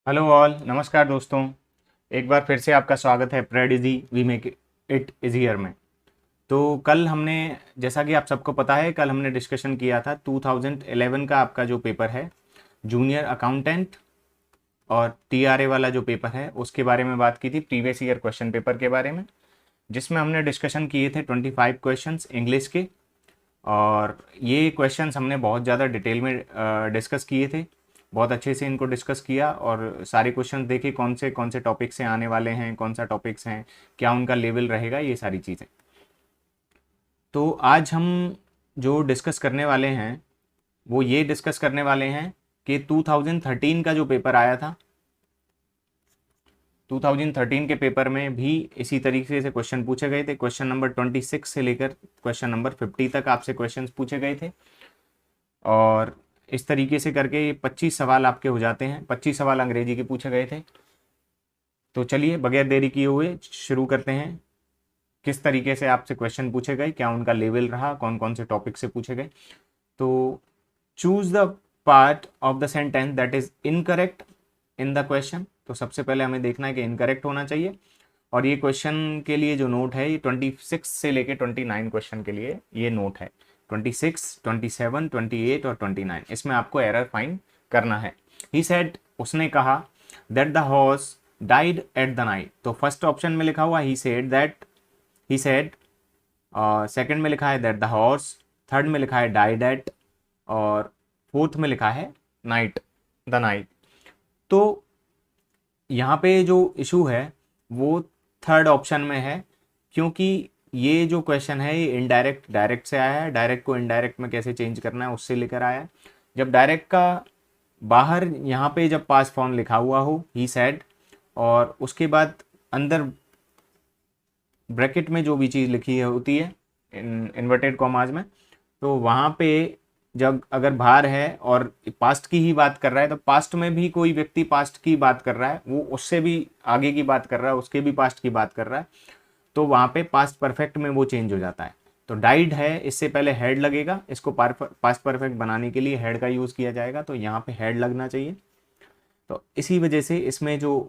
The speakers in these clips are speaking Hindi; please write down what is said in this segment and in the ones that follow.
हेलो ऑल, नमस्कार दोस्तों। एक बार फिर से आपका स्वागत है प्रेड easy we make it easier में। तो कल हमने, जैसा कि आप सबको पता है, कल हमने डिस्कशन किया था 2011 का आपका जो पेपर है जूनियर अकाउंटेंट और टीआरए वाला जो पेपर है उसके बारे में बात की थी, प्रीवियस ईयर क्वेश्चन पेपर के बारे में, जिसमें हमने डिस्कशन किए थे 25 क्वेश्चंस इंग्लिश के। और ये क्वेश्चंस हमने बहुत ज़्यादा डिटेल में डिस्कस किए थे, बहुत अच्छे से इनको डिस्कस किया और सारे क्वेश्चंस देखे कौन से टॉपिक से आने वाले हैं, कौन सा टॉपिक्स हैं, क्या उनका लेवल रहेगा, ये सारी चीज़ें। तो आज हम जो डिस्कस करने वाले हैं वो ये डिस्कस करने वाले हैं कि 2013 का जो पेपर आया था, 2013 के पेपर में भी इसी तरीके से क्वेश्चन पूछे गए थे। क्वेश्चन नंबर 26 से लेकर क्वेश्चन नंबर 50 तक आपसे क्वेश्चंस पूछे गए थे और इस तरीके से करके 25 सवाल आपके हो जाते हैं। 25 सवाल अंग्रेजी के पूछे गए थे। तो चलिए बगैर देरी किए हुए शुरू करते हैं। किस तरीके से आपसे क्वेश्चन पूछे गए, क्या उनका लेवल रहा, कौन कौन से टॉपिक से पूछे गए। तो choose the part of the sentence that is incorrect in the question. तो सबसे पहले हमें देखना है कि इनकरेक्ट होना चाहिए। और ये क्वेश्चन के लिए जो नोट है ये 26 से लेके 29 क्वेश्चन के लिए ये नोट है। 26, 27, 28 और 29, इसमें आपको एरर फाइंड करना है। ही सेड, उसने कहा, that the horse died at the night. तो फर्स्ट ऑप्शन में लिखा हुआ he said that, he said. Second में लिखा है दैट द हॉर्स, थर्ड में लिखा है डाइड एट और फोर्थ में लिखा है नाइट, द नाइट। तो यहाँ पे जो इशू है वो थर्ड ऑप्शन में है, क्योंकि ये जो क्वेश्चन है ये इनडायरेक्ट डायरेक्ट से आया है। डायरेक्ट को इनडायरेक्ट में कैसे चेंज करना है उससे लेकर आया है। जब डायरेक्ट का बाहर यहाँ पे जब पास फॉर्म लिखा हुआ हो ही सेड, और उसके बाद अंदर ब्रैकेट में जो भी चीज़ लिखी है होती है इन्वर्टेड कॉमाज में, तो वहाँ पे जब अगर बाहर है और पास्ट की ही बात कर रहा है तो पास्ट में भी कोई व्यक्ति पास्ट की बात कर रहा है, वो उससे भी आगे की बात कर रहा है, उसके भी पास्ट की बात कर रहा है, तो वहाँ पे पास्ट परफेक्ट में वो चेंज हो जाता है। तो डाइड है, इससे पहले हेड लगेगा, इसको पास्ट परफेक्ट बनाने के लिए हेड का यूज़ किया जाएगा, तो यहाँ पे हेड लगना चाहिए। तो इसी वजह से इसमें जो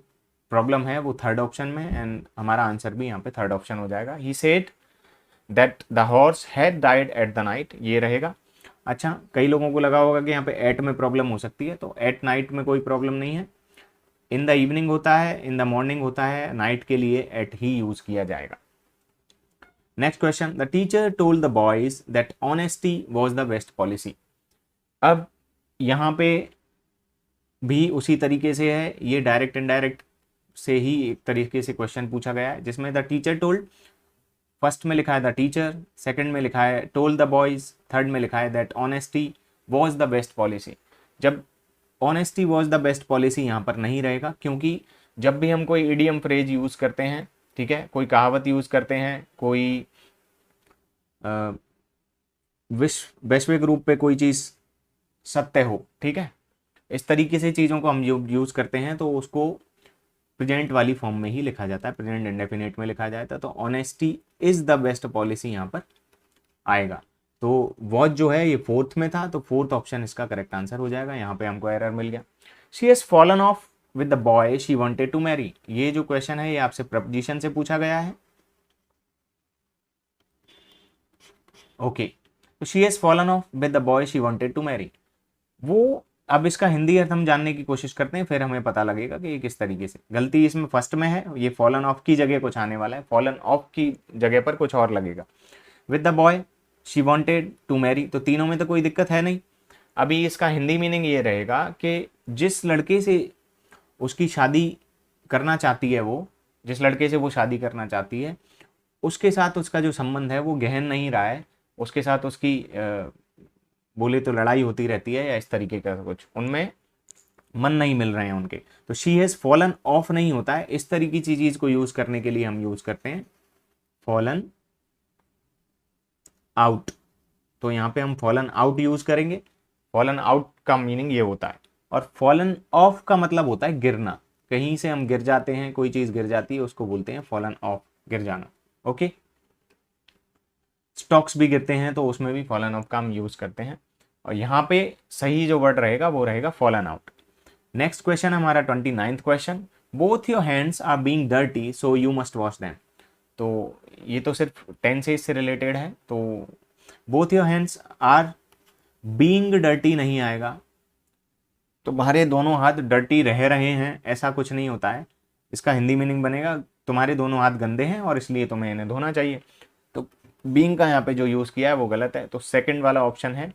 प्रॉब्लम है वो थर्ड ऑप्शन में, एंड हमारा आंसर भी यहाँ पे थर्ड ऑप्शन हो जाएगा। He said that the horse had died at the night, ये रहेगा। अच्छा, कई लोगों को लगा होगा कि यहाँ पे एट में प्रॉब्लम हो सकती है, तो एट नाइट में कोई प्रॉब्लम नहीं है। इन द इवनिंग होता है, इन द मॉर्निंग होता है, नाइट के लिए एट ही यूज किया जाएगा। Next question, the teacher told the boys that honesty was the best policy. अब यहाँ पे भी उसी तरीके से है, ये डायरेक्ट इनडायरेक्ट से ही एक तरीके से क्वेश्चन पूछा गया है, जिसमें द टीचर टोल्ड, फर्स्ट में लिखा है द टीचर, सेकंड में लिखा है टोल्ड द बॉयज, थर्ड में लिखा है that honesty was the best policy. जब honesty was the best policy यहाँ पर नहीं रहेगा, क्योंकि जब भी हम कोई इडियम फ्रेज यूज़ करते हैं, ठीक है, कोई कहावत यूज़ करते हैं, कोई विश्व वैश्विक रूप पे कोई चीज़ सत्य हो, ठीक है, इस तरीके से चीज़ों को हम यूज़ करते हैं, तो उसको प्रेजेंट वाली फॉर्म में ही लिखा जाता है, प्रेजेंट इंडेफिनिट में लिखा जाता है। तो honesty is the best policy यहाँ पर आएगा। तो वॉच जो है ये फोर्थ में था, तो फोर्थ ऑप्शन इसका करेक्ट आंसर हो जाएगा। यहाँ पे हमको एरर मिल गया। She has fallen off with the boy she wanted to marry. ये जो क्वेश्चन है ये आपसे प्रपोजिशन से पूछा गया है। ओके, तो she has fallen off with the boy she wanted to marry, वो अब इसका हिंदी अर्थ हम जानने की कोशिश करते हैं, फिर हमें पता लगेगा कि ये किस तरीके से। गलती इसमें फर्स्ट में है, ये फॉलन ऑफ की जगह कुछ आने वाला है, फॉलन ऑफ की जगह पर कुछ और लगेगा। With the boy she wanted to marry, तो तीनों में तो कोई दिक्कत है नहीं। अभी इसका हिंदी मीनिंग ये रहेगा कि जिस लड़के से उसकी शादी करना चाहती है, वो जिस लड़के से वो शादी करना चाहती है उसके साथ उसका जो संबंध है वो गहन नहीं रहा है, उसके साथ उसकी बोले तो लड़ाई होती रहती है या इस तरीके का कुछ, उनमें मन नहीं मिल रहे हैं उनके, तो शी हैज़ फॉलन ऑफ नहीं होता है। इस तरीके की चीज़ को यूज़ करने के लिए हम यूज़ करते हैं फॉलन आउट। तो यहाँ पे हम फॉलन आउट यूज़ करेंगे। फॉलन आउट का मीनिंग ये होता है, और फॉलन ऑफ का मतलब होता है गिरना। कहीं से हम गिर जाते हैं, कोई चीज़ गिर जाती है, उसको बोलते हैं फॉलन ऑफ, गिर जाना। ओके, स्टॉक्स भी गिरते हैं तो उसमें भी फॉलन ऑफ का हम यूज़ करते हैं। और यहाँ पे सही जो वर्ड रहेगा वो रहेगा फॉलन आउट। नेक्स्ट क्वेश्चन हमारा 29th question, both your hands are being dirty so you must wash them. तो ये तो सिर्फ टेंसेज से रिलेटेड है, तो both your hands are being dirty नहीं आएगा, तुम्हारे दोनों हाथ डर्टी रह रहे हैं, ऐसा कुछ नहीं होता है। इसका हिंदी मीनिंग बनेगा तुम्हारे दोनों हाथ गंदे हैं और इसलिए तुम्हें इन्हें धोना चाहिए। तो बीइंग का यहाँ पे जो यूज़ किया है वो गलत है, तो सेकंड वाला ऑप्शन है,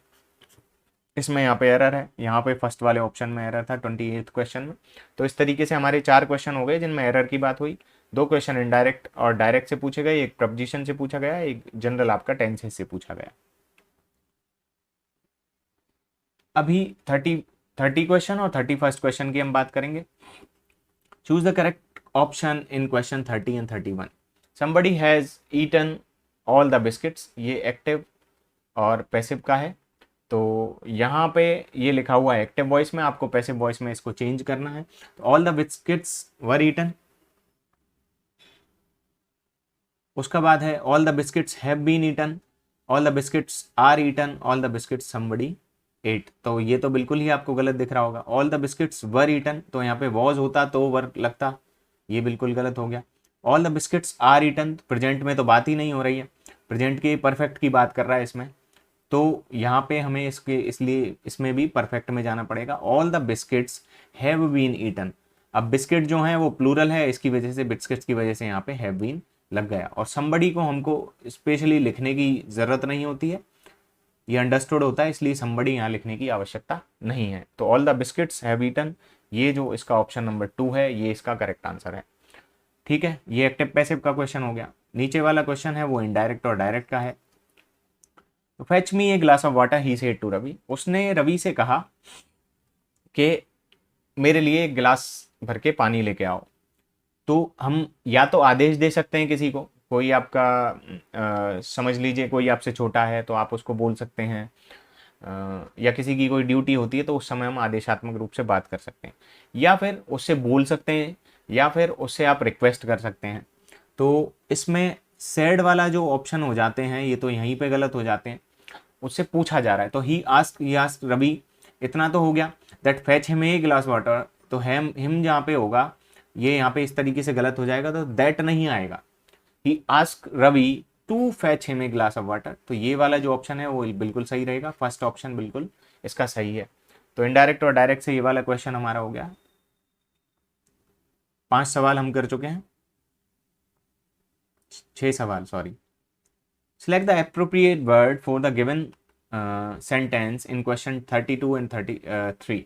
इसमें यहाँ पे एरर है। यहाँ पे फर्स्ट वाले ऑप्शन में एरर था 28th क्वेश्चन में। तो इस तरीके से हमारे 4 क्वेश्चन हो गए जिनमें एरर की बात हुई। 2 क्वेश्चन इनडायरेक्ट और डायरेक्ट से पूछे गए, एक प्रपोजिशन से पूछा गया, एक जनरल आपका टेंसेस से पूछा गया। अभी 30 क्वेश्चन और 31st क्वेश्चन की हम बात करेंगे। Choose the correct option in question 30 and 31। Somebody has eaten all the biscuits, ये एक्टिव और पैसिव का है। तो यहाँ पे ये लिखा हुआ है एक्टिव वॉइस में, आपको पैसिव वॉइस में इसको चेंज करना है। तो all the biscuits were eaten, उसका बाद है all the biscuits have been eaten, all the biscuits are eaten, all the biscuits somebody ate. तो ये तो बिल्कुल ही आपको गलत दिख रहा होगा। All the biscuits were eaten, तो यहाँ पे वॉज होता तो वर लगता, ये बिल्कुल गलत हो गया। All the biscuits are eaten, present में तो बात ही नहीं हो रही है, प्रेजेंट के परफेक्ट की बात कर रहा है इसमें, तो यहाँ पे हमें इसके इसलिए इसमें भी परफेक्ट में जाना पड़ेगा। All the biscuits have been eaten, अब बिस्किट जो है वो प्लूरल है, इसकी वजह से बिस्किट्स की वजह से यहाँ पे हैव बीन लग गया। और समबडी को हमको स्पेशली लिखने की ज़रूरत नहीं होती है, ये अंडरस्टूड होता है, इसलिए समबडी यहाँ लिखने की आवश्यकता नहीं है। तो all the biscuits have eaten, ये जो इसका ऑप्शन नंबर 2 है ये इसका करेक्ट आंसर है। ठीक है, ये एक्टिव पैसिव का क्वेश्चन हो गया। नीचे वाला क्वेश्चन है वो इनडायरेक्ट और डायरेक्ट का है। तो fetch me a glass of water he said to Ravi, उसने रवि से कहा कि मेरे लिए एक गिलास भर के पानी लेके आओ। तो हम या तो आदेश दे सकते हैं किसी को, कोई आपका समझ लीजिए कोई आपसे छोटा है तो आप उसको बोल सकते हैं, या किसी की कोई ड्यूटी होती है तो उस समय हम आदेशात्मक रूप से बात कर सकते हैं, या फिर उससे बोल सकते हैं, या फिर उससे आप रिक्वेस्ट कर सकते हैं। तो इसमें सेड वाला जो ऑप्शन हो जाते हैं ये तो यहीं पे गलत हो जाते हैं, उससे पूछा जा रहा है। तो ही आस्क्ड रवि, इतना तो हो गया, that fetch him a glass water, तो हिम जहाँ पे होगा ये यहाँ पे इस तरीके से गलत हो जाएगा, तो दैट नहीं आएगा। He ask Ravi to fetch him a glass of water, तो ये वाला जो ऑप्शन है वो बिल्कुल सही रहेगा, फर्स्ट ऑप्शन बिल्कुल इसका सही है। तो इनडायरेक्ट और डायरेक्ट से ये वाला क्वेश्चन हमारा हो गया। 5 सवाल हम कर चुके हैं, 6 सवाल sorry. Select the appropriate word for the given sentence in question 32 and 33.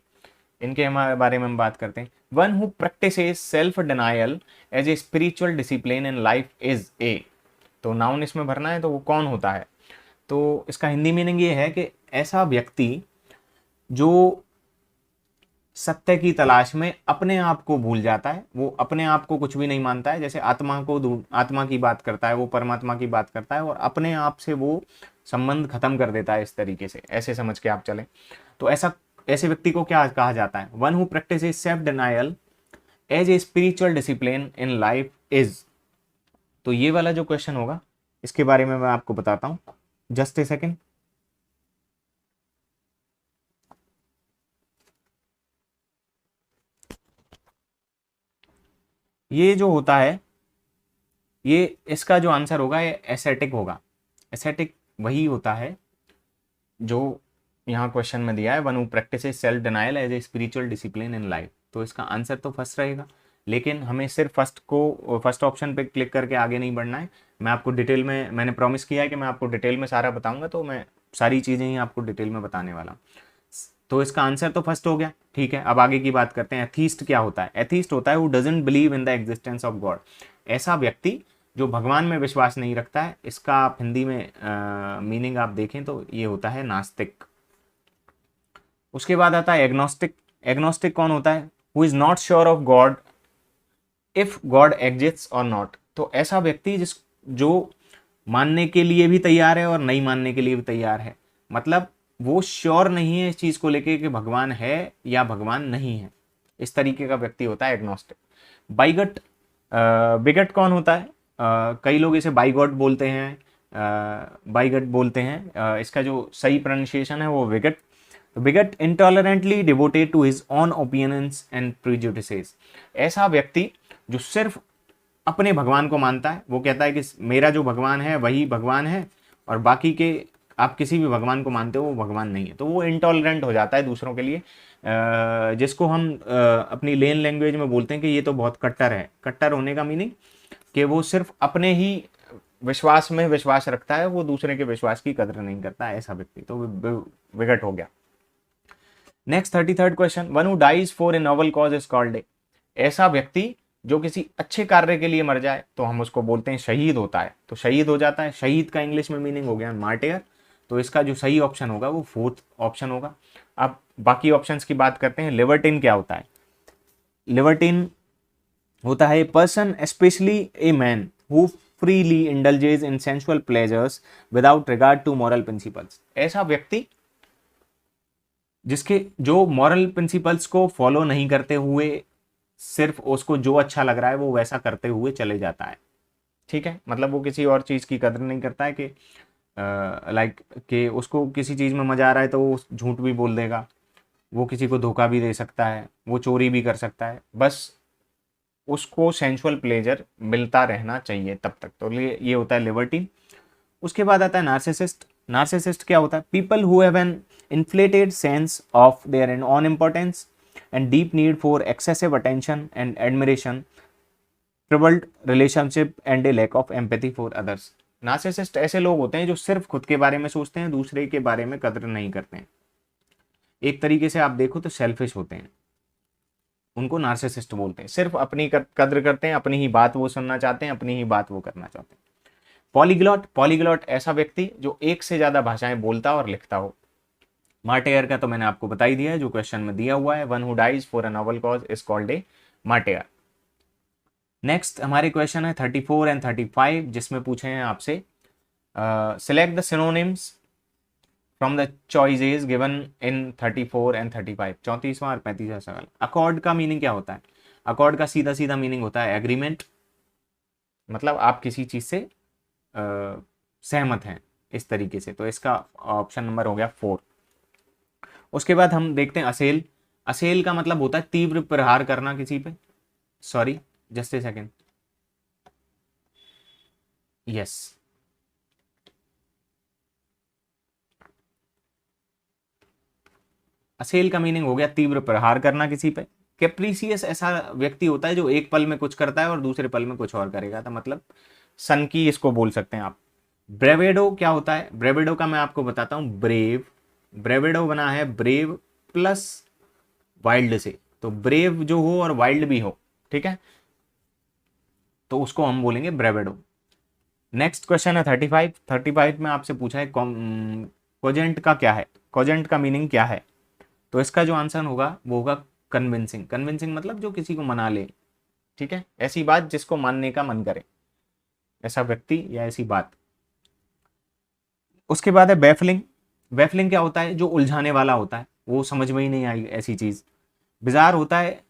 इनके हमारे बारे में हम बात करते हैं। One who practices self denial as a spiritual discipline in life is a, तो नाउन इसमें भरना है, तो वो कौन होता है। तो इसका हिंदी मीनिंग ये है कि ऐसा व्यक्ति जो सत्य की तलाश में अपने आप को भूल जाता है, वो अपने आप को कुछ भी नहीं मानता है। जैसे आत्मा की बात करता है, वो परमात्मा की बात करता है और अपने आप से वो संबंध खत्म कर देता है, इस तरीके से, ऐसे समझ के आप चलें। तो ऐसे व्यक्ति को क्या कहा जाता है, one who practise self denial as a spiritual discipline in life is. तो ये वाला जो क्वेश्चन होगा इसके बारे में मैं आपको बताता हूँ, जस्ट ए सेकेंड। ये जो होता है, ये इसका जो आंसर होगा ये एसेटिक होगा। एसेटिक वही होता है जो यहाँ क्वेश्चन में दिया है, one who practise self denial as a spiritual discipline in life. तो इसका आंसर तो फर्स्ट रहेगा, लेकिन हमें सिर्फ फर्स्ट ऑप्शन पे क्लिक करके आगे नहीं बढ़ना है। मैं आपको डिटेल में, मैंने प्रॉमिस किया है कि मैं आपको डिटेल में सारा बताऊंगा, तो मैं सारी चीज़ें ही आपको डिटेल में बताने वाला हूँ। तो इसका आंसर तो फर्स्ट हो गया। ठीक है, अब आगे की बात करते हैं। एथीस्ट क्या होता है। एथीस्ट होता है who doesn't believe in the existence of God, ऐसा व्यक्ति जो भगवान में विश्वास नहीं रखता है। इसका आप हिंदी में मीनिंग आप देखें तो ये होता है नास्तिक। उसके बाद आता है एग्नोस्टिक। एग्नोस्टिक कौन होता है, who is not sure of God if God exists और नॉट। तो ऐसा व्यक्ति जो मानने के लिए भी तैयार है और नहीं मानने के लिए भी तैयार है, मतलब वो श्योर नहीं है इस चीज को लेके कि भगवान है या भगवान नहीं है, इस तरीके का व्यक्ति होता है एग्नोस्टिक। बाइगट, बिगट कौन होता है, कई लोग इसे बाइगॉट बोलते हैं, बाइगट बोलते हैं, इसका जो सही प्रोनाउंसिएशन है वो विगट। तो bigot intolerantly devoted to his own opinions and prejudices, ऐसा व्यक्ति जो सिर्फ अपने भगवान को मानता है, वो कहता है कि मेरा जो भगवान है वही भगवान है और बाकी के आप किसी भी भगवान को मानते हो वो भगवान नहीं है, तो वो इंटॉलरेंट हो जाता है दूसरों के लिए, जिसको हम अपनी लेन लैंग्वेज में बोलते हैं कि ये तो बहुत कट्टर है। कट्टर होने का मीनिंग कि वो सिर्फ अपने ही विश्वास में विश्वास रखता है, वो दूसरे के विश्वास की कदर नहीं करता है, ऐसा व्यक्ति तो विगट हो गया। Next 33rd question, one who dies for a noble cause is called a, ऐसा व्यक्ति जो किसी अच्छे कार्य के लिए मर जाए तो हम उसको बोलते हैं शहीद होता है, तो शहीद हो जाता है। शहीद का इंग्लिश में मीनिंग हो गया मार्टियर, तो इसका जो सही ऑप्शन होगा वो 4th ऑप्शन होगा। अब बाकी ऑप्शंस की बात करते हैं। लिबर्टिन क्या होता है? लिबर्टिन होता है person specially a man who freely indulges in sensual pleasures without regard to moral principles, ऐसा व्यक्ति जिसके जो मॉरल प्रिंसिपल्स को फॉलो नहीं करते हुए सिर्फ उसको जो अच्छा लग रहा है वो वैसा करते हुए चले जाता है। ठीक है, मतलब वो किसी और चीज़ की कदर नहीं करता है कि लाइक कि उसको किसी चीज़ में मज़ा आ रहा है तो वो झूठ भी बोल देगा, वो किसी को धोखा भी दे सकता है, वो चोरी भी कर सकता है, बस उसको सेंसुअल प्लेजर मिलता रहना चाहिए तब तक, तो ये होता है लिबर्टीन। उसके बाद आता है नार्सिसिस्ट। नार्सिसिस्ट क्या होता है? People who have an inflated sense of their own importance and deep need for excessive attention and admiration, troubled relationship and a lack of empathy for others। Narcissist ऐसे लोग होते हैं जो सिर्फ खुद के बारे में सोचते हैं, दूसरे के बारे में कदर नहीं करते हैं। एक तरीके से आप देखो तो सेल्फिश होते हैं, उनको नार्सिसिस्ट बोलते हैं। सिर्फ अपनी कदर करते हैं, अपनी ही बात वो सुनना चाहते हैं, अपनी ही बात वो करना चाहते हैं। पॉलीग्लॉट, पॉलीग्लॉट ऐसा व्यक्ति जो एक से ज्यादा भाषाएं बोलता और लिखता हो। मार्टेयर का तो मैंने आपको बता ही दिया है, जो क्वेश्चन में दिया हुआ है, one who dies for a noble cause is called a martyr. Next हमारे क्वेश्चन है 34 एंड 35, जिसमें पूछे हैं आपसे select the synonyms from the choices given in 34 and 35, 34वां और 35वां सवाल। अकॉर्ड का मीनिंग क्या होता है? अकॉर्ड का सीधा सीधा मीनिंग होता है एग्रीमेंट, मतलब आप किसी चीज से सहमत हैं इस तरीके से, तो इसका ऑप्शन नंबर हो गया 4। उसके बाद हम देखते हैं असेल। असेल का मतलब होता है तीव्र प्रहार करना किसी पे। Sorry, just a second, yes, असेल का मीनिंग हो गया तीव्र प्रहार करना किसी पे। कैप्रिसियस ऐसा व्यक्ति होता है जो एक पल में कुछ करता है और दूसरे पल में कुछ और करेगा, तो मतलब सन की इसको बोल सकते हैं आप। ब्रेवेडो क्या होता है? ब्रेवेडो का मैं आपको बताता हूं, ब्रेव। ब्रेवेडो बना है ब्रेव प्लस वाइल्ड से, तो ब्रेव जो हो और वाइल्ड भी हो, ठीक है, तो उसको हम बोलेंगे ब्रेवेडो। नेक्स्ट क्वेश्चन है 35। 35 में आपसे पूछा है कोजेंट का क्या है, कोजेंट का मीनिंग क्या है? तो इसका जो आंसर होगा वो होगा कन्विंसिंग। कन्विंसिंग मतलब जो किसी को मना ले, ठीक है, ऐसी बात जिसको मानने का मन करे, ऐसा व्यक्ति या ऐसी बात। उसके बाद है बैफलिंग। बैफलिंग क्या होता है? जो उलझाने वाला होता है, वो समझ में ही नहीं आई ऐसी चीज। बिजार होता है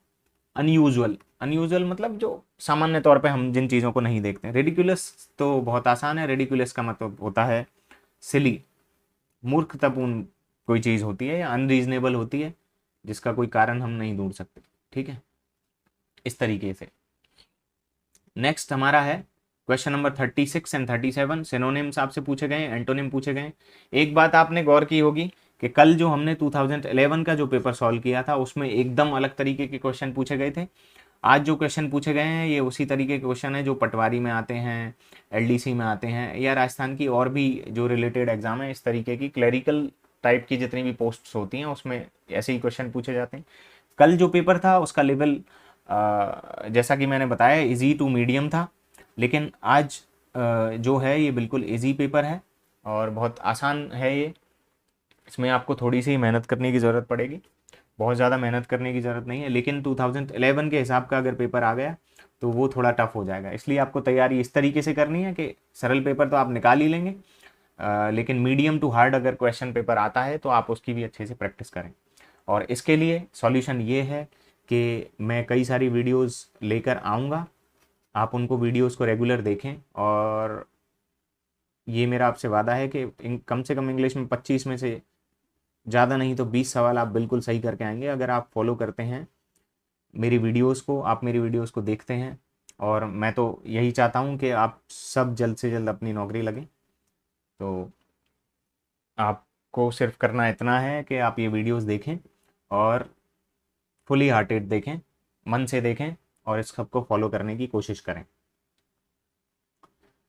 अनयूजुअल। अनयूजुअल मतलब जो सामान्य तौर पे हम जिन चीज़ों को नहीं देखते। रेडिकुलस तो बहुत आसान है, रेडिकुलस का मतलब होता है सिली, मूर्खतापूर्ण कोई चीज़ होती है या अनरीजनेबल होती है जिसका कोई कारण हम नहीं ढूंढ सकते, ठीक है, इस तरीके से। नेक्स्ट हमारा है क्वेश्चन नंबर 36 एंड 37। सिनोनिम्स आपसे पूछे गए, एंटोनिम पूछे गए। एक बात आपने गौर की होगी कि कल जो हमने 2011 का जो पेपर सॉल्व किया था उसमें एकदम अलग तरीके के क्वेश्चन पूछे गए थे। आज जो क्वेश्चन पूछे गए हैं ये उसी तरीके के क्वेश्चन है जो पटवारी में आते हैं, एलडीसी में आते हैं, या राजस्थान की और भी जो रिलेटेड एग्जाम है इस तरीके की क्लरिकल टाइप की जितनी भी पोस्ट्स होती हैं उसमें ऐसे ही क्वेश्चन पूछे जाते हैं। कल जो पेपर था उसका लेवल जैसा कि मैंने बताया इजी टू मीडियम था, लेकिन आज जो है ये बिल्कुल इजी पेपर है और बहुत आसान है ये। इसमें आपको थोड़ी सी मेहनत करने की ज़रूरत पड़ेगी, बहुत ज़्यादा मेहनत करने की ज़रूरत नहीं है, लेकिन 2011 के हिसाब का अगर पेपर आ गया तो वो थोड़ा टफ हो जाएगा। इसलिए आपको तैयारी इस तरीके से करनी है कि सरल पेपर तो आप निकाल ही लेंगे, लेकिन मीडियम टू हार्ड अगर क्वेश्चन पेपर आता है तो आप उसकी भी अच्छे से प्रैक्टिस करें। और इसके लिए सॉल्यूशन ये है कि मैं कई सारी वीडियोस लेकर आऊँगा, आप उनको वीडियोस को रेगुलर देखें, और ये मेरा आपसे वादा है कि कम से कम इंग्लिश में 25 में से ज़्यादा नहीं तो 20 सवाल आप बिल्कुल सही करके आएंगे अगर आप फॉलो करते हैं मेरी वीडियोस को, आप मेरी वीडियोस को देखते हैं। और मैं तो यही चाहता हूँ कि आप सब जल्द से जल्द अपनी नौकरी लगें। तो आपको सिर्फ करना इतना है कि आप ये वीडियोस देखें और फुली हार्टेड देखें, मन से देखें और इस सब को फॉलो करने की कोशिश करें।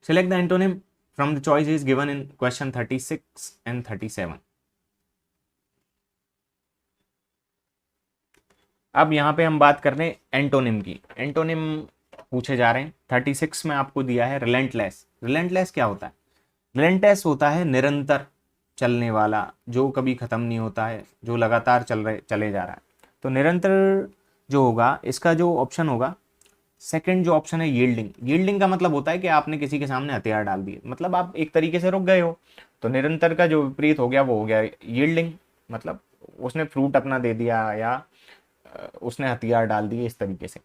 Select the antonym from the choice is given in question 36 and 37। अब यहाँ पे हम बात कर रहे हैं एंटोनिम की। एंटोनिम पूछे जा रहे हैं। 36 में आपको दिया है रिलेंटलेस। रिलेंटलेस क्या होता है? रिलेंटलेस होता है निरंतर चलने वाला, जो कभी खत्म नहीं होता है, जो लगातार चले जा रहा है। तो निरंतर जो होगा, इसका जो ऑप्शन होगा सेकंड जो ऑप्शन है यील्डिंग। यील्डिंग का मतलब होता है कि आपने किसी के सामने हथियार डाल दिए, मतलब आप एक तरीके से रुक गए हो। तो निरंतर का जो विपरीत हो गया वो हो गया यील्डिंग, मतलब उसने फ्रूट अपना दे दिया या उसने हथियार डाल दिए, इस तरीके से।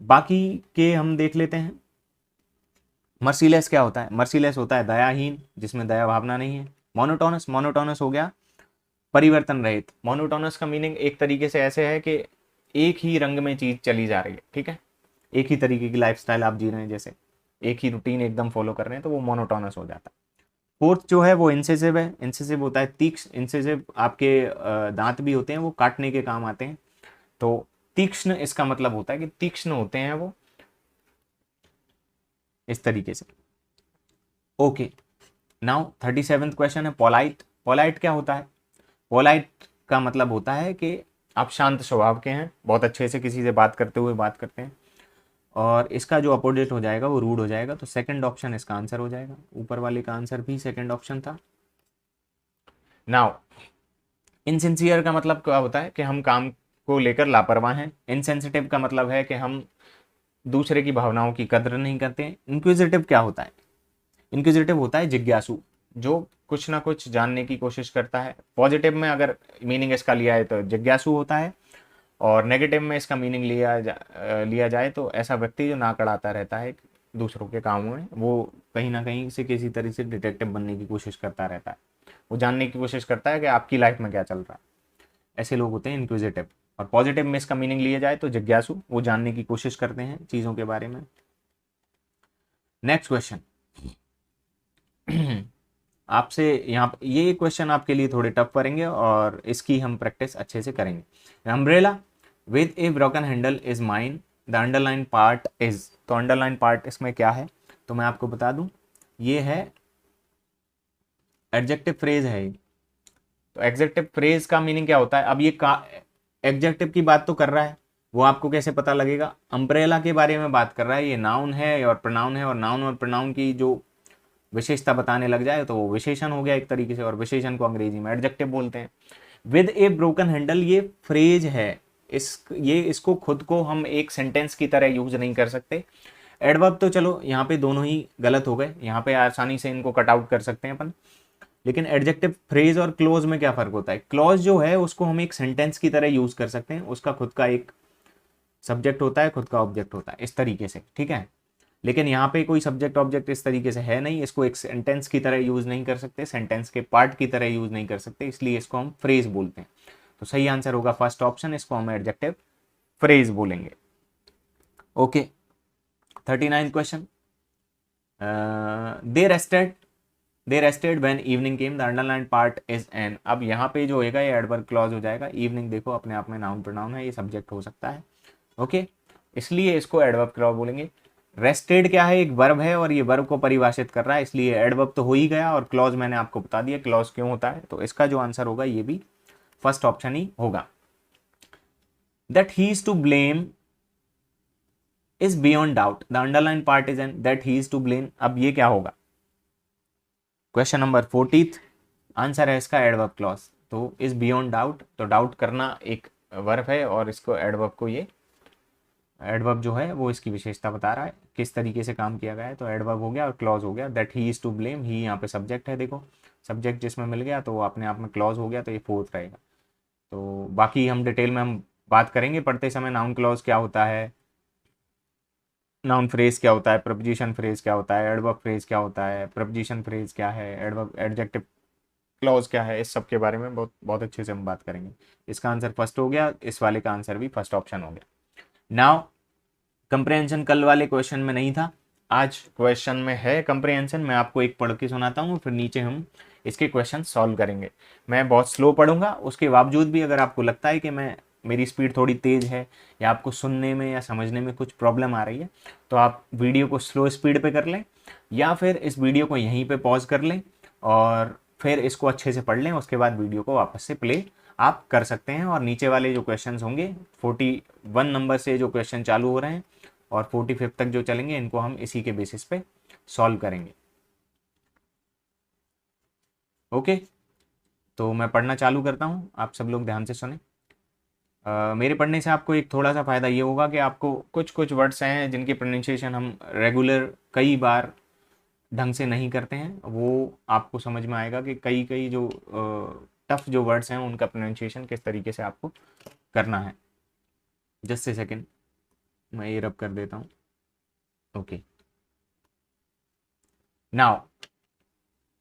बाकी के हम देख लेते हैं। मर्सीलेस क्या होता है? मर्सीलेस होता है दयाहीन, जिसमें दया भावना नहीं है। मोनोटोनस, मोनोटोनस हो गया परिवर्तन रहित। मोनोटोनस का मीनिंग एक तरीके से ऐसे है कि एक ही रंग में चीज चली जा रही है, ठीक है, एक ही तरीके की लाइफस्टाइल आप जी रहे हैं, जैसे एक ही रूटीन एकदम फॉलो कर रहे हैं, तो वो मोनोटोनस हो जाता है। फोर्थ जो है वो इंसेसिव है। इंसेसिव होता है तीक्ष्ण। इंसेसिव आपके दांत भी होते हैं, वो काटने के काम आते हैं। तो तीक्ष्ण इसका मतलब होता है कि तीक्ष्ण होते हैं वो, इस तरीके से। ओके, नाउ 37th क्वेश्चन है पोलाइट। पोलाइट क्या होता है? पोलाइट का मतलब होता है कि आप शांत स्वभाव के हैं, बहुत अच्छे से किसी से बात करते हुए बात करते हैं। और इसका जो अपोजिट हो जाएगा वो रूड हो जाएगा। तो सेकंड ऑप्शन इसका आंसर हो जाएगा। ऊपर वाले का आंसर भी सेकंड ऑप्शन था। नाउ इनसिंसियर का मतलब क्या होता है कि हम काम को लेकर लापरवाह हैं। इनसेंसिटिव का मतलब है कि हम दूसरे की भावनाओं की कदर नहीं करते हैं। इंक्विजिटिव क्या होता है? इंक्विजिटिव होता है जिज्ञासु, जो कुछ ना कुछ जानने की कोशिश करता है। पॉजिटिव में अगर मीनिंग इसका लिया है तो जिज्ञासु होता है, और नेगेटिव में इसका मीनिंग लिया जाए तो ऐसा व्यक्ति जो नाक अड़ाता रहता है दूसरों के कामों में, वो कहीं ना कहीं से किसी तरह से डिटेक्टिव बनने की कोशिश करता रहता है। वो जानने की कोशिश करता है कि आपकी लाइफ में क्या चल रहा है। ऐसे लोग होते हैं इंक्विजिटिव। और पॉजिटिव में इसका मीनिंग लिया जाए तो जिज्ञासु, वो जानने की कोशिश करते हैं चीज़ों के बारे में। नेक्स्ट क्वेश्चन आपसे यहाँ ये क्वेश्चन आपके लिए थोड़े टफ करेंगे और इसकी हम प्रैक्टिस अच्छे से करेंगे। Umbrella with A broken handle is mine, the underline part is. तो अंडरलाइन पार्ट इसमें क्या है तो मैं आपको बता दूं, ये है एडजेक्टिव फ्रेज है। तो एडजेक्टिव फ्रेज का मीनिंग क्या होता है? अब ये एडजेक्टिव की बात तो कर रहा है, वो आपको कैसे पता लगेगा? अम्ब्रेला के बारे में बात कर रहा है, ये नाउन है और प्रोनाउन है, और नाउन और प्रोनाउन की जो विशेषता बताने लग जाए तो वो विशेषण हो गया एक तरीके से, और विशेषण को अंग्रेजी में एडजेक्टिव बोलते हैं। विद ए ब्रोकन हैंडल ये फ्रेज है, इसको खुद को हम एक सेंटेंस की तरह यूज नहीं कर सकते। एडवर्ब तो चलो यहाँ पे दोनों ही गलत हो गए, यहाँ पे आसानी से इनको कट आउट कर सकते हैं अपन। लेकिन एडजेक्टिव फ्रेज और क्लोज में क्या फर्क होता है? क्लोज जो है उसको हम एक सेंटेंस की तरह यूज कर सकते हैं, उसका खुद का एक सब्जेक्ट होता है, खुद का ऑब्जेक्ट होता है, इस तरीके से, ठीक है। लेकिन यहाँ पे कोई सब्जेक्ट ऑब्जेक्ट इस तरीके से है नहीं, इसको एक सेंटेंस की तरह यूज नहीं कर सकते, सेंटेंस के पार्ट की तरह यूज नहीं कर सकते, इसलिए इसको हम फ्रेज बोलते हैं। तो सही आंसर होगा फर्स्ट ऑप्शन, इसको हम एडजेक्टिव फ्रेज बोलेंगे। Okay, 39 question. They rested when evening came, the underline part is N. अब यहाँ पे जो होएगा ये एडवर्ब क्लॉज हो जाएगा। इवनिंग देखो अपने आप में नाउन प्रोनाउन है, ये सब्जेक्ट हो सकता है, ओके, इसलिए इसको एडवर्ब क्लॉज बोलेंगे। रेस्टेड क्या है? एक वर्ब है और ये वर्ब को परिभाषित कर रहा है, इसलिए एडवर्ब तो हो ही गया, और क्लॉज मैंने आपको बता दिया क्लॉज क्यों होता है। तो इसका जो आंसर होगा ये भी फर्स्ट ऑप्शन ही होगा। That he is to blame is beyond doubt, the underline part is an, that he is to blame. अब ये क्या होगा? क्वेश्चन नंबर 40th आंसर है इसका एडवर्ब क्लॉज। तो इज बियॉन्ड डाउट, तो डाउट करना एक वर्ब है, और इसको एडवर्ब को ये एडवर्ब जो है वो इसकी विशेषता बता रहा है, किस तरीके से काम किया गया है। तो एडवर्ब हो गया और क्लॉज हो गया। That he is to blame, he यहाँ पे सब्जेक्ट है, देखो सब्जेक्ट जिसमें मिल गया तो वो अपने आप में क्लॉज हो गया, तो ये फोर्थ रहेगा। तो बाकी हम डिटेल में हम बात करेंगे पढ़ते समय। नाउन क्लॉज क्या होता है, नाउन फ्रेज क्या होता है, प्रपोजिशन फ्रेज क्या होता है, एडवर्ब फ्रेज क्या होता है, प्रपोजिशन फ्रेज क्या है, एडवर्ब एडजेक्टिव क्लॉज क्या है, इस सब के बारे में बहुत बहुत अच्छे से हम बात करेंगे। इसका आंसर फर्स्ट हो गया, इस वाले का आंसर भी फर्स्ट ऑप्शन हो गया। नाउ कंप्रेहेंशन कल वाले क्वेश्चन में नहीं था, आज क्वेश्चन में है कंप्रेहेंशन। मैं आपको एक पढ़ के सुनाता हूँ, फिर नीचे हम इसके क्वेश्चन सॉल्व करेंगे। मैं बहुत स्लो पढ़ूंगा, उसके बावजूद भी अगर आपको लगता है कि मेरी स्पीड थोड़ी तेज़ है या आपको सुनने में या समझने में कुछ प्रॉब्लम आ रही है, तो आप वीडियो को स्लो स्पीड पे कर लें या फिर इस वीडियो को यहीं पे पॉज कर लें और फिर इसको अच्छे से पढ़ लें। उसके बाद वीडियो को वापस से प्ले आप कर सकते हैं। और नीचे वाले जो क्वेश्चंस होंगे 41 नंबर से जो क्वेश्चन चालू हो रहे हैं और 45 तक जो चलेंगे, इनको हम इसी के बेसिस पे सॉल्व करेंगे। ओके, तो मैं पढ़ना चालू करता हूँ, आप सब लोग ध्यान से सुने। मेरे पढ़ने से आपको एक थोड़ा सा फ़ायदा ये होगा कि आपको कुछ कुछ वर्ड्स हैं जिनकी प्रोनाउंसिएशन हम रेगुलर कई बार ढंग से नहीं करते हैं, वो आपको समझ में आएगा कि कई कई जो टफ जो वर्ड्स हैं उनका प्रोनाउंसिएशन किस तरीके से आपको करना है। जस्ट ए सेकेंड, मैं ये रब कर देता हूँ। Okay, now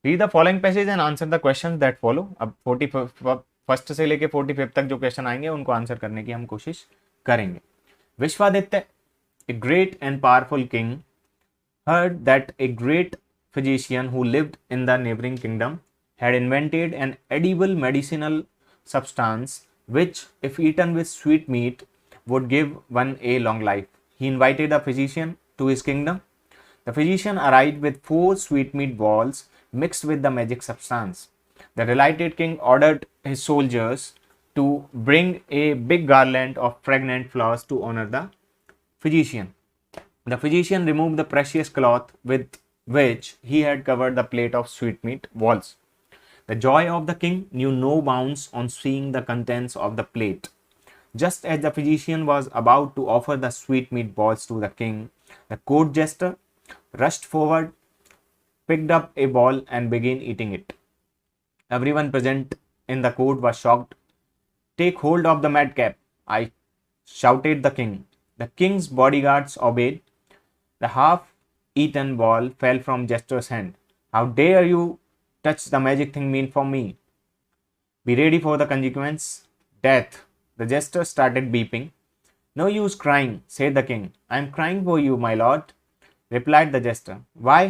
read the following passage and answer the question that follow. अब 41 से लेके 45 तक जो क्वेश्चन आएंगे उनको आंसर करने की हम कोशिश करेंगे। Vishwaditya, a great and powerful king, heard that a great physician who lived in the neighboring kingdom had invented an edible medicinal substance which, if eaten with sweet meat, would give one a long life. He invited the physician to his kingdom. The physician arrived with 4 sweetmeat balls mixed with the magic substance. The delighted king ordered his soldiers to bring a big garland of fragrant flowers to honor the physician. The physician removed the precious cloth with which he had covered the plate of sweetmeat balls. The joy of the king knew no bounds on seeing the contents of the plate. Just as the physician was about to offer the sweetmeat balls to the king, the court jester rushed forward, picked up a ball, and began eating it. Everyone present in the court was shocked. Take hold of the madcap, I shouted the king. The king's bodyguards obeyed. The half-eaten ball fell from Jester's hand. How dare you touch the magic thing meant for me? Be ready for the consequence. Death. The Jester started beeping. No use crying, said the king. I am crying for you, my lord, replied the Jester. Why?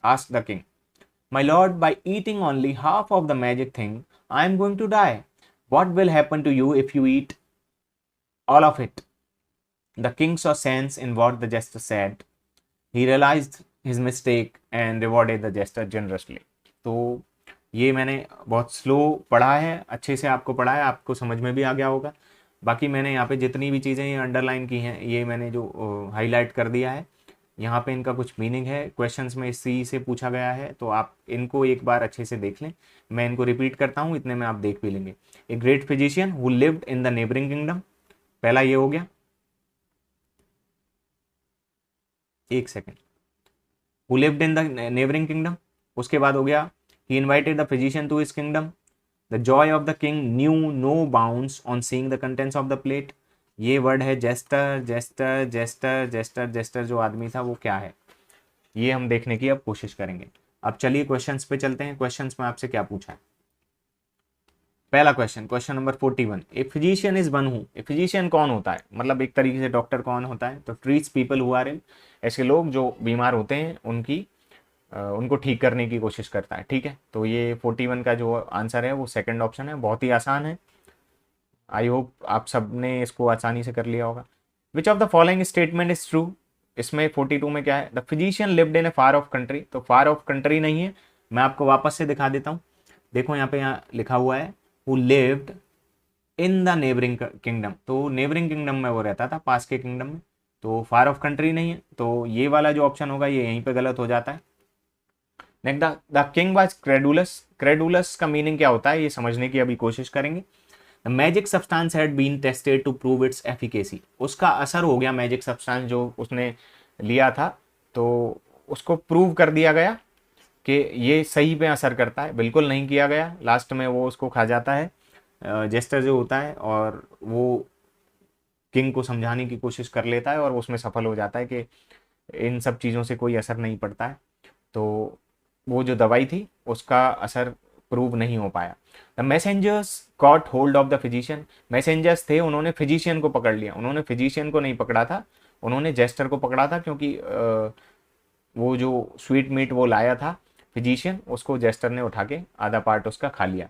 Asked the king. My lord, by eating only half of the magic thing, I am going to die. What will happen to you if you eat all of it? The king saw sense in what the Jester said. He realized his mistake and rewarded the jester generously. तो ये मैंने बहुत स्लो पढ़ा है, अच्छे से आपको पढ़ा है, आपको समझ में भी आ गया होगा। बाकी मैंने यहाँ पे जितनी भी चीज़ें ये अंडरलाइन की हैं, ये मैंने जो हाईलाइट कर दिया है, यहाँ पे इनका कुछ मीनिंग है, क्वेश्चंस में इसी से पूछा गया है, तो आप इनको एक बार अच्छे से देख लें। मैं इनको रिपीट करता हूँ, इतने में आप देख भी लेंगे। A great physician who lived in the neighbouring kingdom, पहला ये हो गया। एक second, who lived in the neighboring kingdom, उसके बाद हो गया he invited the physician to his kingdom. The joy of the king knew no bounds on seeing the contents of the plate. ये वर्ड है jester jester jester jester jester, जो आदमी था वो क्या है, ये हम देखने की अब कोशिश करेंगे। अब चलिए क्वेश्चंस पे चलते हैं। क्वेश्चंस में आपसे क्या पूछा है। पहला question, question number 41, a physician is one who. A physician कौन होता है, मतलब एक तरीके से डॉक्टर कौन होता है, तो treats people who are ill, ऐसे लोग जो बीमार होते हैं उनको ठीक करने की कोशिश करता है। ठीक है, तो ये 41 का जो आंसर है वो सेकंड ऑप्शन है, बहुत ही आसान है। आई होप आप सब ने इसको आसानी से कर लिया होगा। Which of the following statement is true, इसमें 42 में क्या है, the physician lived in A far of country, तो फार ऑफ कंट्री नहीं है, मैं आपको वापस से दिखा देता हूँ। देखो यहाँ पे यहाँ लिखा हुआ है who lived in the neighboring kingdom, तो नेबरिंग किंगडम में वो रहता था, पास के किंगडम में, तो फार ऑफ कंट्री नहीं है, तो ये वाला जो ऑप्शन होगा ये यहीं पे गलत हो जाता है। Next, the king was credulous, credulous का मीनिंग क्या होता है ये समझने की अभी कोशिश करेंगे। The magic substance had been tested to prove its efficacy, उसका असर हो गया, मैजिक सब्सटेंस जो उसने लिया था तो उसको प्रूव कर दिया गया कि ये सही पे असर करता है। बिल्कुल नहीं किया गया, लास्ट में वो उसको खा जाता है जेस्टर जो होता है, और वो किंग को समझाने की कोशिश कर लेता है और उसमें सफल हो जाता है कि इन सब चीज़ों से कोई असर नहीं पड़ता है। तो वो जो दवाई थी उसका असर प्रूव नहीं हो पाया। The messengers cot hold of the physician, messengers थे उन्होंने फिजिशियन को पकड़ लिया, उन्होंने फिजिशियन को नहीं पकड़ा था, उन्होंने जेस्टर को पकड़ा था, क्योंकि वो जो स्वीट मीट वो लाया था फिजिशियन, उसको जेस्टर ने उठा के आधा पार्ट उसका खा लिया,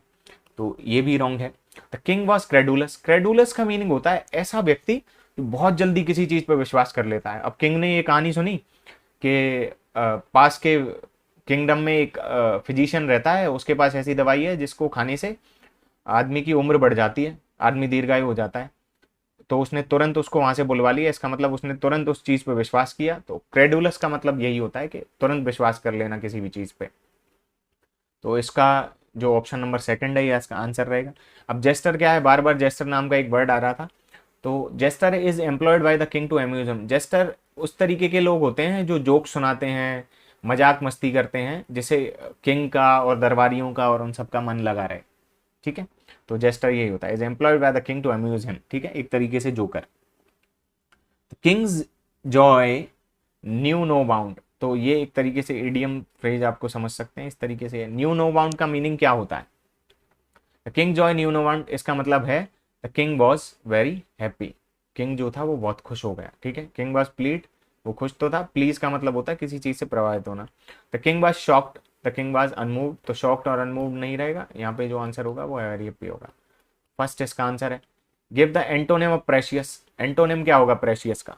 तो ये भी रॉन्ग है। The king was credulous, credulous का मीनिंग होता है ऐसा व्यक्ति जो बहुत जल्दी किसी चीज पर विश्वास कर लेता है। अब किंग ने ये कहानी सुनी कि पास के किंगडम में एक फिजिशियन रहता है, उसके पास ऐसी दवाई है जिसको खाने से आदमी की उम्र बढ़ जाती है, आदमी दीर्घायु हो जाता है, तो उसने तुरंत उसको वहां से बुलवा लिया। इसका मतलब उसने तुरंत उस चीज पे विश्वास किया। तो क्रेडुलस का मतलब यही होता है कि तुरंत विश्वास कर लेना किसी भी चीज पे। तो इसका जो ऑप्शन नंबर सेकंड है ये इसका आंसर रहेगा। अब जेस्टर क्या है, बार बार जेस्टर नाम का एक वर्ड आ रहा था, तो jester is employed by the king to amuse him. Jester उस तरीके के लोग होते हैं जो जोक सुनाते हैं, मजाक मस्ती करते हैं, जिससे किंग का और दरबारियों का और उन सबका मन लगा रहे। ठीक है, तो जेस्टर यही होता है, is employed by the king to amuse him. ठीक है, एक तरीके से joker. King's joy knew no bound, तो ये एक तरीके से इडियम फ्रेज आपको समझ सकते हैं इस तरीके से। न्यू नो बाउंड का मीनिंग क्या होता है? The king joy knew no bound, इसका मतलब है the king was very happy, king जो था वो बहुत खुश हो गया। ठीक है, किंग वॉज प्लीड, वो खुश तो था, प्लीज का मतलब होता है किसी चीज से प्रभावित होना। The king was shocked, the king was unmoved, तो शॉक्ड और अनमूव्ड नहीं रहेगा, यहाँ पे जो आंसर होगा वो वेरी हैप्पी होगा। फर्स्ट इसका आंसर है। Give the antonym of precious, antonym क्या होगा प्रेशियस का,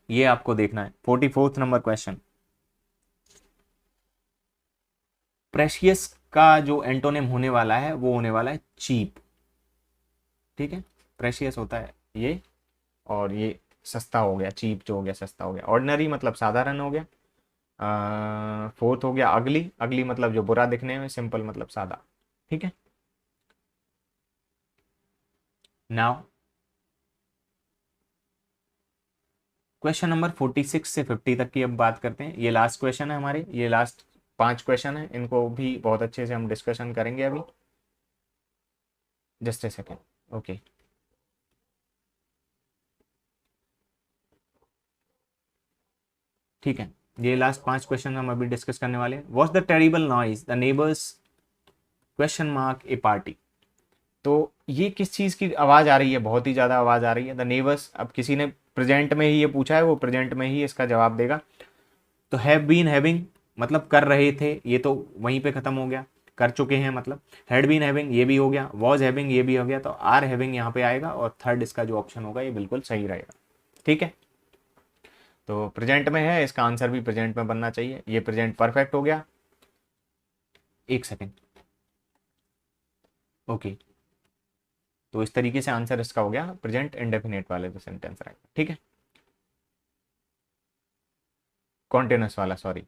ये आपको देखना है। 44th नंबर क्वेश्चन, प्रेशियस का जो एंटोनिम होने वाला है वो होने वाला है चीप। ठीक है, प्रेशियस होता है ये, और ये सस्ता हो गया, चीप जो हो गया सस्ता हो गया। ऑर्डिनरी मतलब साधारण हो गया। फोर्थ हो गया अगली, अगली मतलब जो बुरा दिखने में, सिंपल मतलब सादा। ठीक है, नाउ क्वेश्चन नंबर 46 से 50 तक की अब बात करते हैं। ये लास्ट क्वेश्चन है हमारे, ये लास्ट 5 क्वेश्चन है, इनको भी बहुत अच्छे से हम डिस्कशन करेंगे अभी। Just a second, okay. ठीक है, ये लास्ट 5 क्वेश्चन हम अभी डिस्कस करने वाले हैं। What's the terrible noise the neighbours question mark A party, तो ये किस चीज की आवाज आ रही है, बहुत ही ज्यादा आवाज आ रही है। द नेबर्स, अब किसी ने प्रेजेंट में ही ये पूछा है, वो प्रेजेंट में ही इसका जवाब देगा। तो हैव बीन हैविंग मतलब कर रहे थे, ये तो वहीं पे खत्म हो गया, कर चुके हैं मतलब। हैड बीन हैविंग ये भी हो गया, वॉज हैविंग ये भी हो गया, तो आर हैविंग यहाँ पे आएगा, और थर्ड इसका जो ऑप्शन होगा ये बिल्कुल सही रहेगा। ठीक है, तो प्रेजेंट में है, इसका आंसर भी प्रेजेंट में बनना चाहिए। ये प्रेजेंट परफेक्ट हो गया। एक सेकेंड, ओके, तो इस तरीके से आंसर इसका हो गया प्रेजेंट इंडेफिनेट वाले जो सेंटेंस रहेगा। ठीक है, कॉन्टिन्यूस वाला, सॉरी।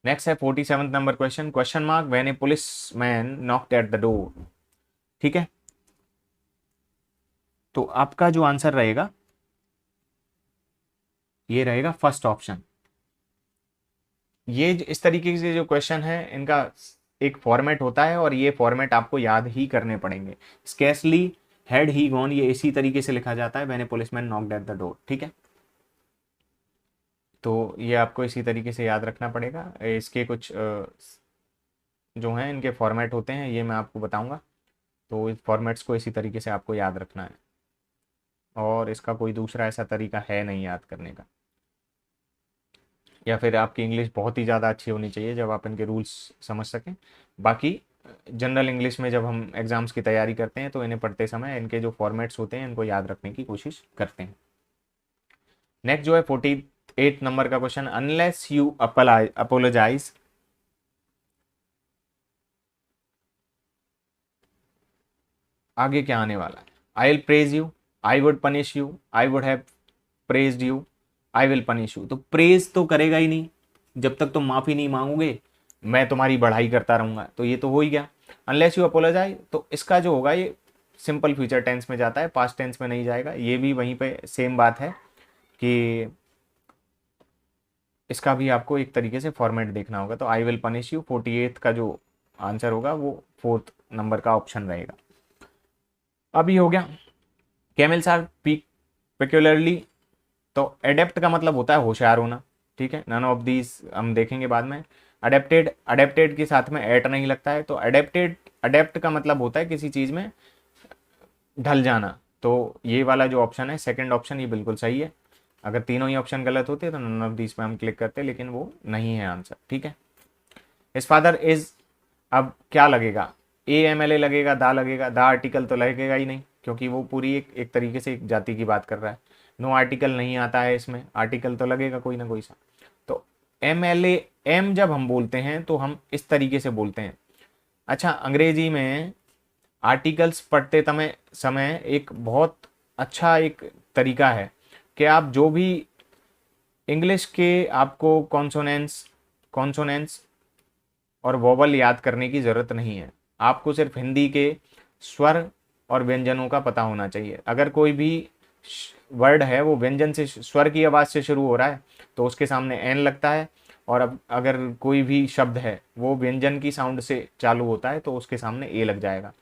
नेक्स्ट है 47th number question, question mark when A police man knocked at the door. ठीक है, तो आपका जो आंसर रहेगा ये रहेगा फर्स्ट ऑप्शन। ये इस तरीके से जो क्वेश्चन है इनका एक फॉर्मेट होता है, और ये फॉर्मेट आपको याद ही करने पड़ेंगे। स्केर्सली हैड ही गॉन, ये इसी तरीके से लिखा जाता है when A policeman knocked at the door. ठीक है, तो ये आपको इसी तरीके से याद रखना पड़ेगा। इसके कुछ जो हैं इनके फॉर्मेट होते हैं, ये मैं आपको बताऊंगा, तो इस फॉर्मेट्स को इसी तरीके से आपको याद रखना है, और इसका कोई दूसरा ऐसा तरीका है नहीं याद करने का। या फिर आपकी इंग्लिश बहुत ही ज़्यादा अच्छी होनी चाहिए जब आप इनके रूल्स समझ सकें। बाकी जनरल इंग्लिश में जब हम एग्ज़ाम्स की तैयारी करते हैं तो इन्हें पढ़ते समय इनके जो फॉर्मेट्स होते हैं इनको याद रखने की कोशिश करते हैं। नेक्स्ट जो है 48 नंबर का क्वेश्चन, अनलेस यू अपोलोजाइज, आगे क्या आने वाला है? I will praise you, I would punish you, I would have praised you, I will punish you. तो प्रेज तो करेगा ही नहीं, जब तक तुम माफी नहीं मांगोगे मैं तुम्हारी बढ़ाई करता रहूंगा, तो ये तो हो ही गया। अनलेस यू अपोलोजाइज, तो इसका जो होगा ये सिंपल फ्यूचर टेंस में जाता है, पास्ट टेंस में नहीं जाएगा। ये भी वहीं पे सेम बात है कि इसका भी आपको एक तरीके से फॉर्मेट देखना होगा। तो I will punish you 48th का जो आंसर होगा वो 4th नंबर का ऑप्शन रहेगा। अभी हो गया कैमल्स आर पेक्युलरली, तो एडेप्ट का मतलब होता है होशियार होना। ठीक है, नन ऑफ दीज हम देखेंगे बाद में। अडेप्टेड, अडेप्टेड के साथ में एट नहीं लगता है, तो अडेप्टेड, अडेप्ट का मतलब होता है किसी चीज़ में ढल जाना। तो ये वाला जो ऑप्शन है सेकंड ऑप्शन, ये बिल्कुल सही है। अगर तीनों ही ऑप्शन गलत होते तो नन ऑफ दीज पे हम क्लिक करते, लेकिन वो नहीं है आंसर। ठीक है, हिज फादर इज, अब क्या लगेगा, ए एम एल ए लगेगा, दा लगेगा, दा आर्टिकल तो लगेगा ही नहीं, क्योंकि वो पूरी एक तरीके से एक जाति की बात कर रहा है। नो आर्टिकल नहीं आता है इसमें, आर्टिकल तो लगेगा कोई ना कोई सा। तो एम एल ए, एम जब हम बोलते हैं तो हम इस तरीके से बोलते हैं। अच्छा, अंग्रेजी में आर्टिकल्स पढ़ते समय एक बहुत अच्छा एक तरीका है कि आप जो भी इंग्लिश के आपको कॉन्सोनेंट्स, कॉन्सोनेंट्स और वोवल याद करने की ज़रूरत नहीं है, आपको सिर्फ हिंदी के स्वर और व्यंजनों का पता होना चाहिए। अगर कोई भी वर्ड है वो व्यंजन से, स्वर की आवाज़ से शुरू हो रहा है तो उसके सामने एन लगता है, और अब अगर कोई भी शब्द है वो व्यंजन की साउंड से चालू होता है तो उसके सामने ए लग जाएगा।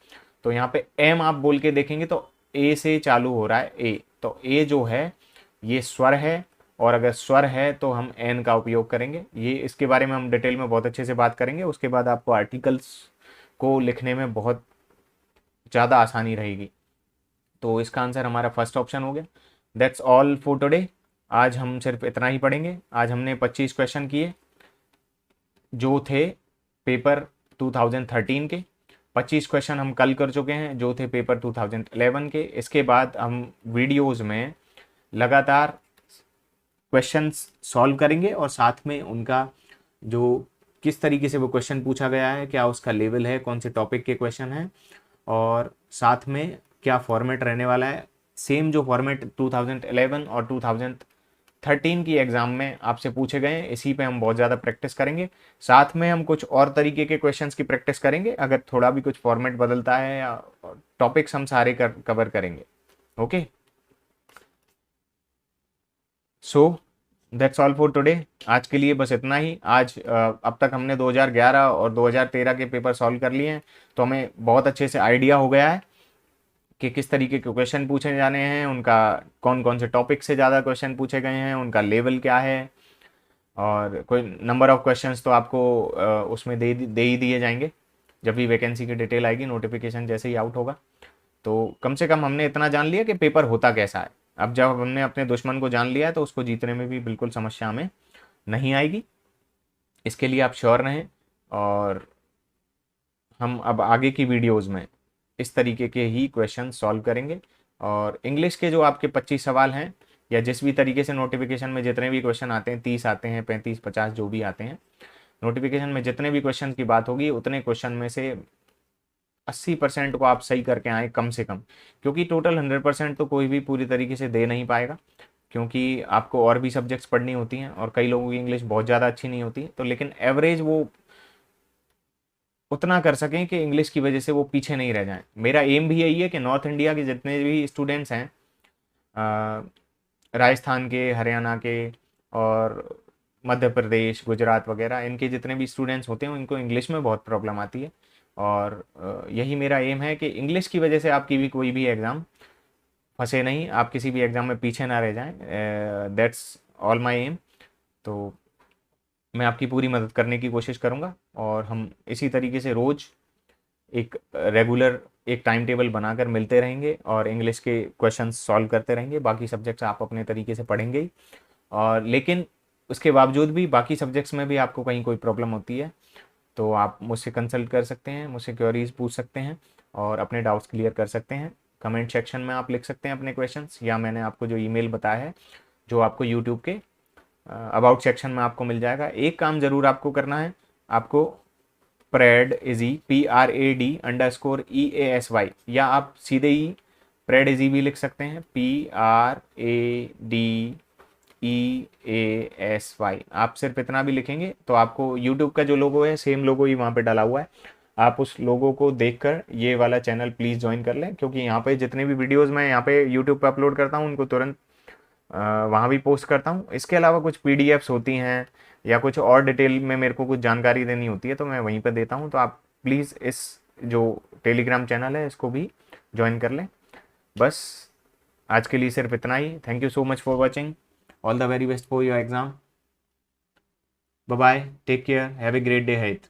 तो यहाँ पे एम आप बोल के देखेंगे तो ए से चालू हो रहा है ए, तो ए जो है ये स्वर है, और अगर स्वर है तो हम एन का उपयोग करेंगे। ये इसके बारे में हम डिटेल में बहुत अच्छे से बात करेंगे। उसके बाद आपको आर्टिकल्स को लिखने में बहुत ज़्यादा आसानी रहेगी। तो इसका आंसर हमारा फर्स्ट ऑप्शन हो गया। That's all for today. आज हम सिर्फ इतना ही पढ़ेंगे। आज हमने 25 क्वेश्चन किए जो थे पेपर 2013 के। 25 क्वेश्चन हम कल कर चुके हैं जो थे पेपर 2011 के। इसके बाद हम वीडियोज़ में लगातार क्वेश्चंस सॉल्व करेंगे, और साथ में उनका जो किस तरीके से वो क्वेश्चन पूछा गया है, क्या उसका लेवल है, कौन से टॉपिक के क्वेश्चन हैं, और साथ में क्या फॉर्मेट रहने वाला है। सेम जो फॉर्मेट 2011 और 2013 की एग्ज़ाम में आपसे पूछे गए हैं, इसी पे हम बहुत ज़्यादा प्रैक्टिस करेंगे। साथ में हम कुछ और तरीके के क्वेश्चंस की प्रैक्टिस करेंगे, अगर थोड़ा भी कुछ फॉर्मेट बदलता है, या टॉपिक्स हम सारे कवर करेंगे। Okay, so that's all for today. आज के लिए बस इतना ही। आज अब तक हमने 2011 और 2013 के पेपर सॉल्व कर लिए हैं, तो हमें बहुत अच्छे से आइडिया हो गया है कि किस तरीके के क्वेश्चन पूछे जाने हैं, उनका कौन कौन से टॉपिक से ज़्यादा क्वेश्चन पूछे गए हैं, उनका लेवल क्या है, और कोई नंबर ऑफ क्वेश्चंस तो आपको उसमें दे ही दिए जाएंगे जब भी वैकेंसी की डिटेल आएगी, नोटिफिकेशन जैसे ही आउट होगा। तो कम से कम हमने इतना जान लिया कि पेपर होता कैसा है। अब जब हमने अपने दुश्मन को जान लिया है तो उसको जीतने में भी बिल्कुल समस्या हमें नहीं आएगी। इसके लिए आप श्योर रहें, और हम अब आगे की वीडियोस में इस तरीके के ही क्वेश्चन सॉल्व करेंगे। और इंग्लिश के जो आपके 25 सवाल हैं, या जिस भी तरीके से नोटिफिकेशन में जितने भी क्वेश्चन आते हैं, 30 आते हैं, 35, 50 जो भी आते हैं, नोटिफिकेशन में जितने भी क्वेश्चन की बात होगी उतने क्वेश्चन में से 80% को आप सही करके आए कम से कम, क्योंकि टोटल 100% तो कोई भी पूरी तरीके से दे नहीं पाएगा, क्योंकि आपको और भी सब्जेक्ट्स पढ़नी होती हैं, और कई लोगों की इंग्लिश बहुत ज़्यादा अच्छी नहीं होती। तो लेकिन एवरेज वो उतना कर सकें कि इंग्लिश की वजह से वो पीछे नहीं रह जाएं। मेरा एम भी यही है कि नॉर्थ इंडिया के जितने भी स्टूडेंट्स हैं, राजस्थान के, हरियाणा के, और मध्य प्रदेश, गुजरात वगैरह, इनके जितने भी स्टूडेंट्स होते हैं उनको इंग्लिश में बहुत प्रॉब्लम आती है। और यही मेरा एम है कि इंग्लिश की वजह से आपकी भी कोई भी एग्ज़ाम फंसे नहीं, आप किसी भी एग्ज़ाम में पीछे ना रह जाएं। That's all my aim. तो मैं आपकी पूरी मदद करने की कोशिश करूँगा, और हम इसी तरीके से रोज़ एक रेगुलर एक टाइम टेबल बनाकर मिलते रहेंगे, और इंग्लिश के क्वेश्चंस सॉल्व करते रहेंगे। बाकी सब्जेक्ट्स आप अपने तरीके से पढ़ेंगे ही, और लेकिन उसके बावजूद भी बाकी सब्जेक्ट्स में भी आपको कहीं कोई प्रॉब्लम होती है तो आप मुझसे कंसल्ट कर सकते हैं, मुझसे क्वेरीज पूछ सकते हैं, और अपने डाउट्स क्लियर कर सकते हैं। कमेंट सेक्शन में आप लिख सकते हैं अपने क्वेश्चंस, या मैंने आपको जो ईमेल बताया है जो आपको यूट्यूब के अबाउट सेक्शन में आपको मिल जाएगा। एक काम ज़रूर आपको करना है, आपको प्रेड इजी PRAD_EASY, या आप सीधे ही प्रेड इजी भी लिख सकते हैं, PRADEASY। आप सिर्फ इतना भी लिखेंगे तो आपको यूट्यूब का जो लोगो है सेम लोगो ही वहाँ पे डाला हुआ है, आप उस लोगो को देखकर ये वाला चैनल प्लीज़ ज्वाइन कर लें, क्योंकि यहाँ पे जितने भी वीडियोज़ मैं यहाँ पे यूट्यूब पे अपलोड करता हूँ उनको तुरंत वहाँ भी पोस्ट करता हूँ। इसके अलावा कुछ PDFs होती हैं, या कुछ और डिटेल में मेरे को कुछ जानकारी देनी होती है तो मैं वहीं पर देता हूँ। तो आप प्लीज़ इस जो टेलीग्राम चैनल है इसको भी ज्वाइन कर लें। बस आज के लिए सिर्फ इतना ही। Thank you so much for watching. All the very best for your exam. Bye bye, take care, have a great day head.